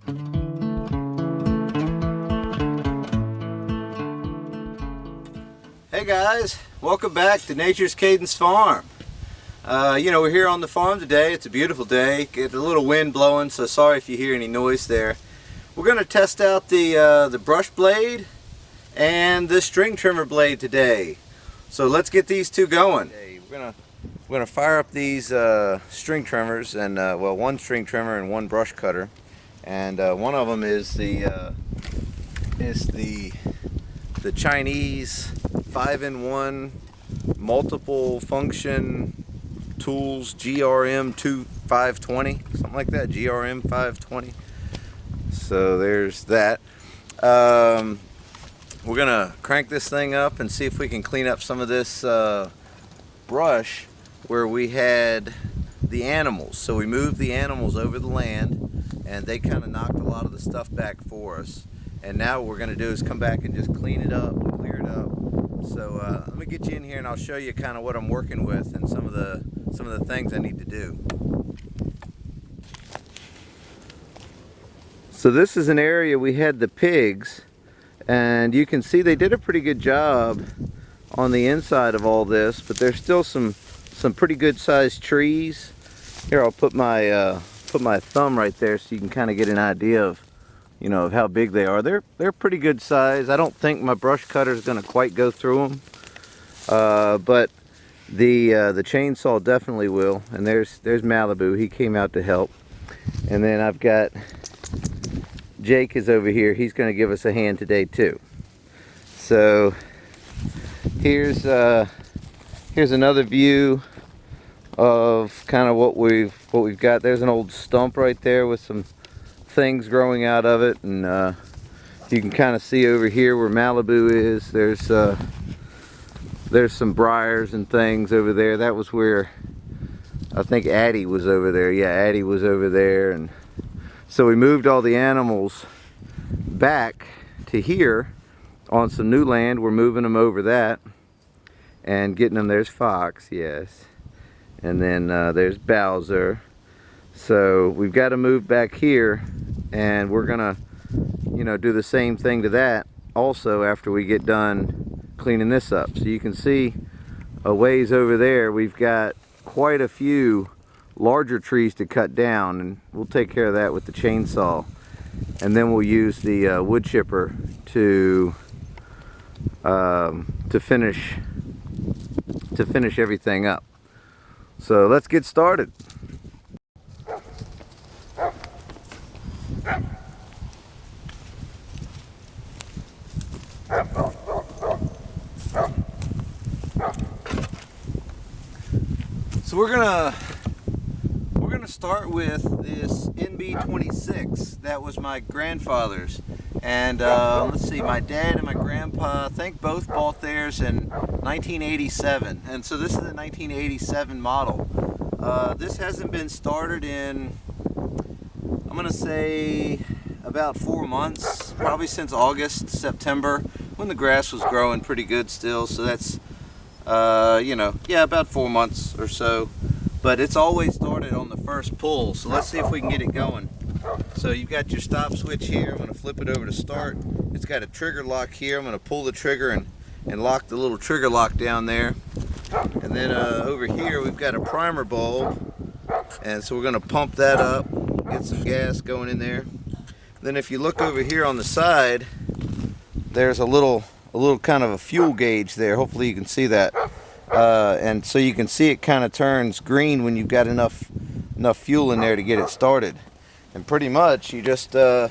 Hey guys, welcome back to Nature's Cadence Farm. We're here on the farm today. It's a beautiful day. Get a little wind blowing, so sorry if you hear any noise there. We're going to test out the brush blade and the string trimmer blade today. So let's get these two going. We're gonna fire up these string trimmers, and one string trimmer and one brush cutter, and one of them is the Chinese 5-in-1 multiple function tools GRM520, something like that, GRM520. So there's that. We're gonna crank this thing up and see if we can clean up some of this brush where we had the animals. So we moved the animals over the land, and they kind of knocked a lot of the stuff back for us. And now what we're going to do is come back and just clean it up, clear it up. So let me get you in here and I'll show you kind of what I'm working with and some of the things I need to do. So this is an area we had the pigs, and you can see they did a pretty good job on the inside of all this, but there's still some pretty good sized trees. Here, I'll put my thumb right there so you can kind of get an idea of of how big they are. They're pretty good size. I don't think my brush cutter is going to quite go through them, but the chainsaw definitely will. And there's Malibu. He came out to help. And then I've got Jake is over here. He's going to give us a hand today too. So here's another view of kind of what we've got. There's an old stump right there with some things growing out of it, and you can kind of see over here where Malibu is. There's some briars and things over there. That was where I think Addie was over there. Yeah, Addie was over there. And so we moved all the animals back to here on some new land. We're moving them over that and getting them. There's Fox, yes, and then there's Bowser. So we've got to move back here, and we're gonna do the same thing to that also after we get done cleaning this up. So you can see a ways over there we've got quite a few larger trees to cut down, and we'll take care of that with the chainsaw, and then we'll use the wood chipper to finish everything up. So let's get started. So we're gonna start with this NB26. That was my grandfather's, and let's see, my dad and my grandpa, I think, both bought theirs in 1987, and so this is a 1987 model. This hasn't been started in, I'm gonna say, about 4 months, probably since August, September, when the grass was growing pretty good still. So that's about 4 months or so, but it's always started on the first pull. So let's see if we can get it going. So you've got your stop switch here. I'm going to flip it over to start. It's got a trigger lock here. I'm going to pull the trigger and lock the little trigger lock down there. And then over here we've got a primer bulb, and so we're going to pump that up, get some gas going in there. Then if you look over here on the side, there's a little kind of a fuel gauge there. Hopefully you can see that, and so you can see it kind of turns green when you've got enough fuel in there to get it started. And pretty much you just pull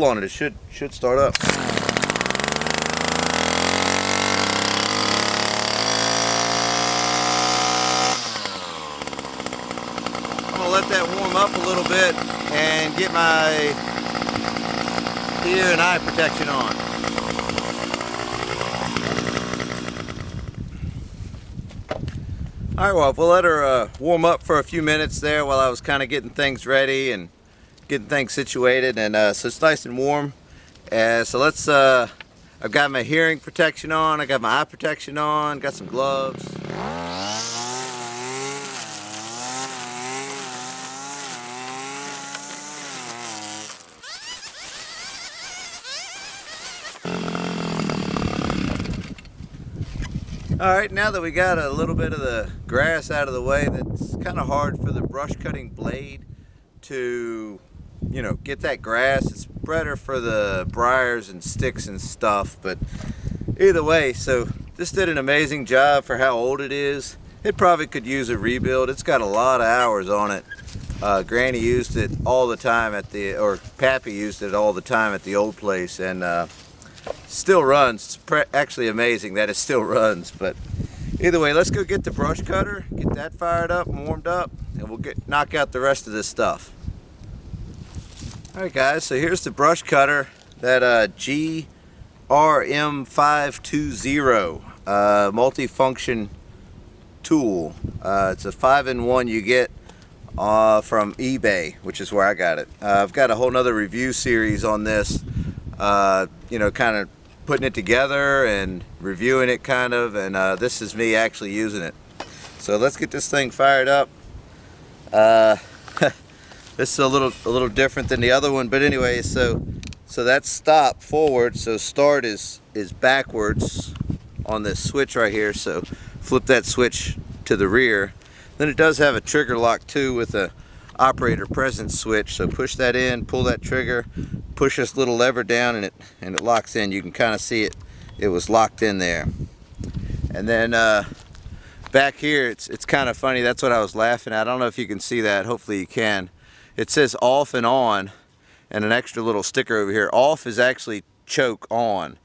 on it. It should start up. I'm gonna let that warm up a little bit and get my ear and eye protection on. Alright, well, we'll let her warm up for a few minutes there while I was kind of getting things ready and getting things situated, and so it's nice and warm. So let's, I've got my hearing protection on, I got my eye protection on, got some gloves. Alright, now that we got a little bit of the grass out of the way, that's kind of hard for the brush cutting blade to, you know, get that grass. It's better for the briars and sticks and stuff, but either way, so this did an amazing job for how old it is. It probably could use a rebuild. It's got a lot of hours on it. Granny used it all the time at the, or Pappy used it all the time at the old place, and still runs. It's actually amazing that it still runs. But either way, let's go get the brush cutter, get that fired up and warmed up, and we'll knock out the rest of this stuff. Alright guys, so here's the brush cutter, that GRM520 multifunction tool. It's a 5-in-1 you get from eBay, which is where I got it. I've got a whole nother review series on this, you know, kind of putting it together and reviewing it kind of, and this is me actually using it. So let's get this thing fired up. This is a little different than the other one, but anyway, so that's stop forward, so start is backwards on this switch right here, so flip that switch to the rear. Then it does have a trigger lock too with a operator presence switch, so push that in, pull that trigger, push this little lever down, and it locks in. You can kind of see it was locked in there. And then back here, it's kind of funny. That's what I was laughing at. I don't know if you can see that. Hopefully you can. It says off and on, and an extra little sticker over here. Off is actually choke on.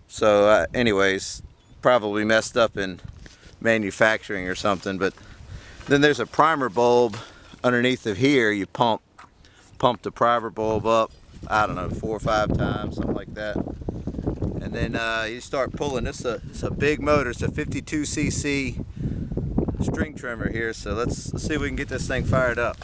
So anyways, probably messed up in manufacturing or something. But then there's a primer bulb underneath of here. You pump the primer bulb up, I don't know, 4 or 5 times, something like that. And then you start pulling. It's a big motor. It's a 52cc string trimmer here. So let's see if we can get this thing fired up.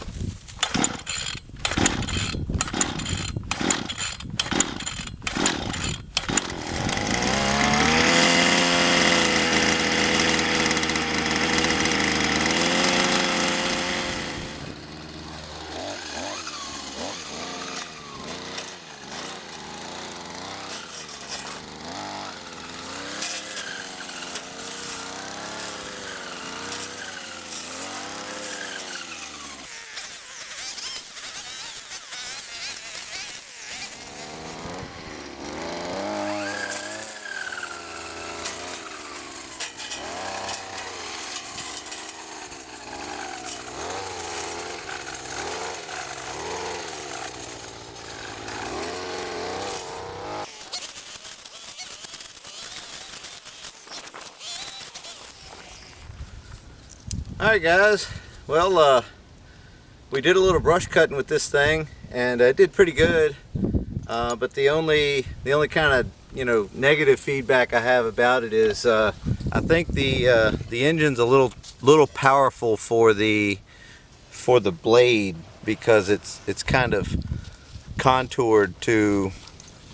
Alright guys, well we did a little brush cutting with this thing, and it did pretty good, but the only kind of, you know, negative feedback I have about it is I think the engine's a little powerful for the blade, because it's kind of contoured to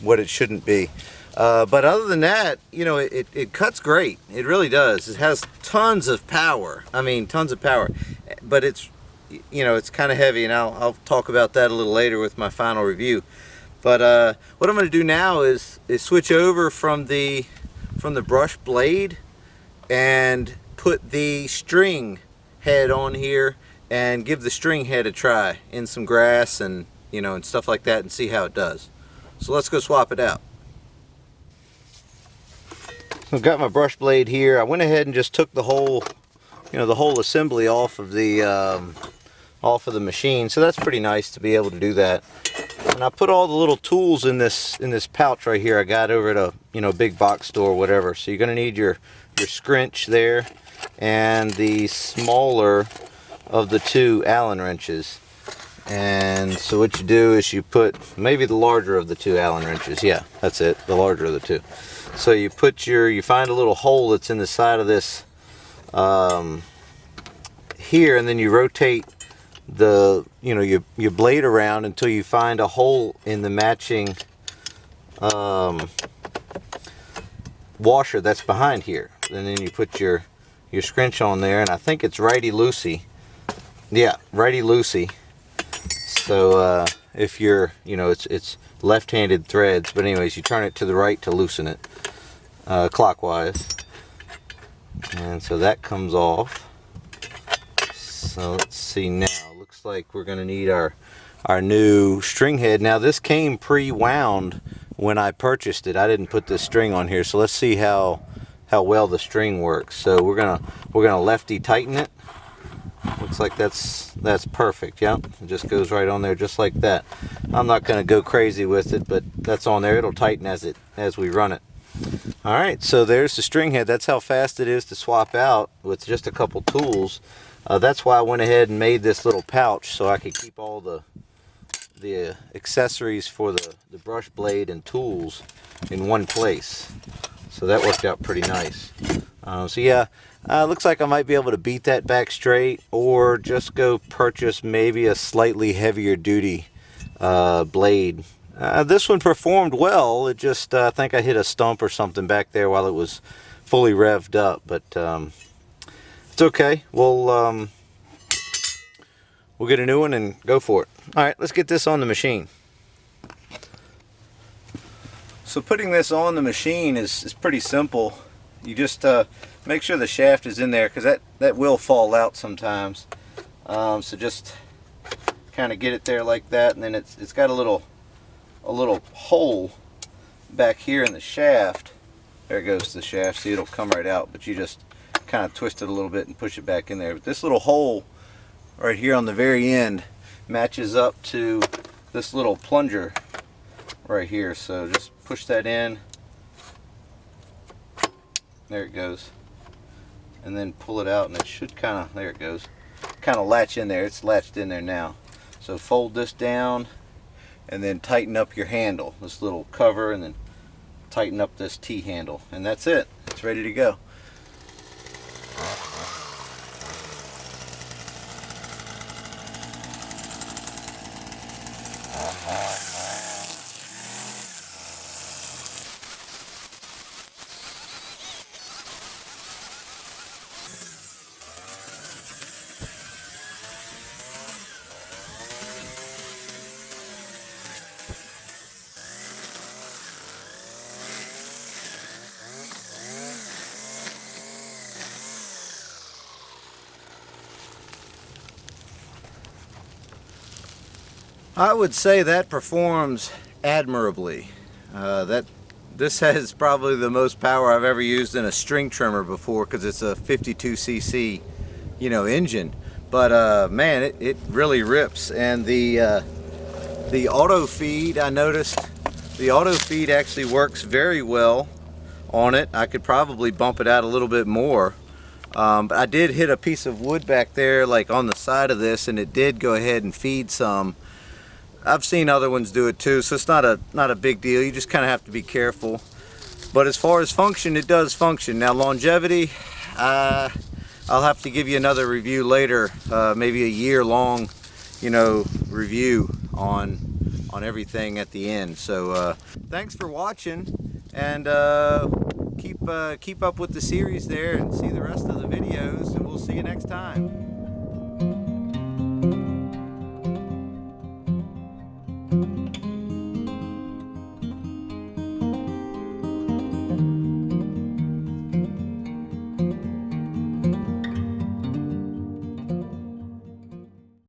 what it shouldn't be. But other than that, you know, it cuts great. It really does. It has tons of power. I mean, tons of power. But it's, you know, it's kind of heavy, and I'll talk about that a little later with my final review. But what I'm going to do now is switch over from the brush blade and put the string head on here and give the string head a try in some grass and, you know, and stuff like that, and see how it does. So let's go swap it out. I've got my brush blade here. I went ahead and just took the whole, you know, the whole assembly off of the machine. So that's pretty nice to be able to do that. And I put all the little tools in this pouch right here. I got over at a, you know, big box store or whatever. So you're going to need your scrinch there, and the smaller of the 2 Allen wrenches. And so what you do is you put maybe the larger of the 2 Allen wrenches. Yeah, that's it, the larger of the 2. So you find a little hole that's in the side of this here, and then you rotate the, you know, your blade around until you find a hole in the matching washer that's behind here. And then you put your scrinch on there, and I think it's righty-loosey. Yeah, righty-loosey. So if you're, you know, it's left-handed threads, but anyways, you turn it to the right to loosen it, clockwise. And so that comes off. So let's see now. Looks like we're going to need our new string head. Now this came pre-wound when I purchased it. I didn't put this string on here, so let's see how well the string works. So we're gonna lefty tighten it. Looks like that's perfect. Yep, it just goes right on there just like that. I'm not gonna go crazy with it, but that's on there. It'll tighten as we run it. All right, so there's the string head. That's how fast it is to swap out with just a couple tools. That's why I went ahead and made this little pouch so I could keep all the accessories for the brush blade and tools in one place. So that worked out pretty nice. So yeah, looks like I might be able to beat that back straight, or just go purchase maybe a slightly heavier duty blade. This one performed well. It just I think I hit a stump or something back there while it was fully revved up, but it's okay. We'll get a new one and go for it. All right, let's get this on the machine. So putting this on the machine is pretty simple. You just make sure the shaft is in there, because that will fall out sometimes. So just kind of get it there like that, and then it's got a little hole back here in the shaft. There goes the shaft. See, it'll come right out, but you just kind of twist it a little bit and push it back in there. But this little hole right here on the very end matches up to this little plunger right here. So just push that in. There it goes. And then pull it out, and it should kind of, there it goes, kind of latch in there. It's latched in there now. So fold this down and then tighten up your handle, this little cover, and then tighten up this T handle, and that's it. It's ready to go. I would say that performs admirably. This has probably the most power I've ever used in a string trimmer before, because it's a 52cc, engine. But man, it really rips. And the auto feed, I noticed the auto feed actually works very well on it. I could probably bump it out a little bit more. But I did hit a piece of wood back there, like on the side of this, and it did go ahead and feed some. I've seen other ones do it too, so it's not a big deal. You just kind of have to be careful. But as far as function, it does function. Now longevity, I'll have to give you another review later, maybe a year-long, review on everything at the end. So thanks for watching, and keep up with the series there, and see the rest of the videos, and we'll see you next time.